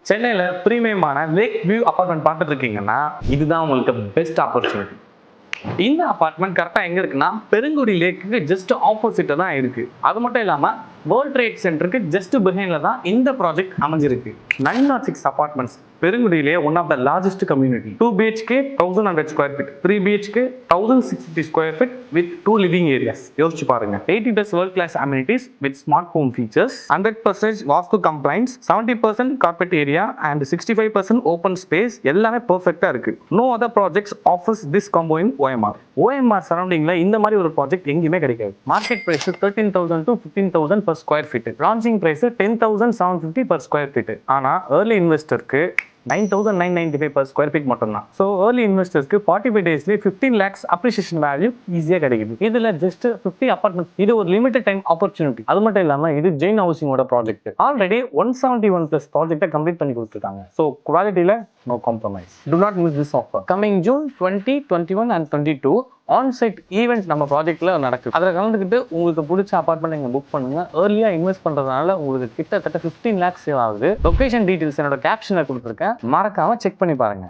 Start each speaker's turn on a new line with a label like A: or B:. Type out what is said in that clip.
A: சென்னையில் பிரீமியமான lake view apartment பார்த்துட்டு இருக்கீங்கன்னா இதுதான் உங்களுக்கு பெஸ்ட் ஆப்பர்ச்சுனிட்டி. இந்த அப்பார்ட்மெண்ட் கரெக்டாக எங்கே இருக்குன்னா பெருங்குடி லேக்கு ஜஸ்ட் ஆப்போசிட்டில் தான் இருக்குது. அது மட்டும் இல்லாமல் வேர்ல்ட் ட்ரேட் சென்டருக்கு ஜஸ்ட் பிஹைண்டில் தான் இந்த ப்ராஜெக்ட் அமைஞ்சிருக்கு. 906 அப்பார்ட்மெண்ட்ஸ் பெருங்குடியிலே one of the largest community. 2 BHK 1100 square feet, 3 BHK 1660 square feet with 2 living areas. யோசிச்சு பாருங்க. 80+ world class amenities with smart home features, 100% vastu compliants, 70% carpet area and 65% open space. எல்லாமே பெர்ஃபெக்ட்டா இருக்கு. No other projects offers this combo in OMR. OMR சரௌண்டிங்ல இந்த மாதிரி ஒரு project எங்கேயுமே கிடைக்காது. Market price 13,000 to 15,000 per square feet. Launching price 10,750 per square feet. ஆனா ஏர்லி இன்வெஸ்டருக்கு 9,995 per ஸ்கொயர் ஃபீட் மட்டும்தான். ஸோ ஏர்லி இன்வெஸ்டர்ஸ்க்கு 45 டேஸ்லேயே 15 lakhs அப்ரிசியேஷன் வேல்யூ ஈஸியாக கிடைக்குது. இதில் ஜஸ்ட் 50 அப்பார்ட்மெண்ட். இது ஒரு லிமிடெட் டைம் ஆப்பர்ச்சுனிட்டி. அது மட்டும் இல்லாமல் இது ஜெயின் ஹவுசிங்கோட ப்ராஜெக்ட். ஆல்ரெடி 171+ ப்ராஜெக்டை கம்ப்ளீட் பண்ணி கொடுத்துருக்காங்க. ஸோ குவாலிட்டியில் no compromise. Do not miss this offer. Coming June 20, 21 and 22 onsite event நம்ம ப்ராஜெக்ட்ல நடக்குது. அதில் கலந்துக்கிட்டு உங்களுக்கு பிடிச்ச அப்பார்ட்மெண்ட் நீங்கள் புக் பண்ணுங்க. ஏர்லியா இன்வெஸ்ட் பண்றதுனால உங்களுக்கு கிட்டத்தட்ட 15 lakhs சேவ் ஆகுது. லொகேஷன் டீடைல்ஸ் என்னோட கேப்ஷன்ல கொடுத்துருக்கேன், மறக்காம செக் பண்ணி பாருங்க.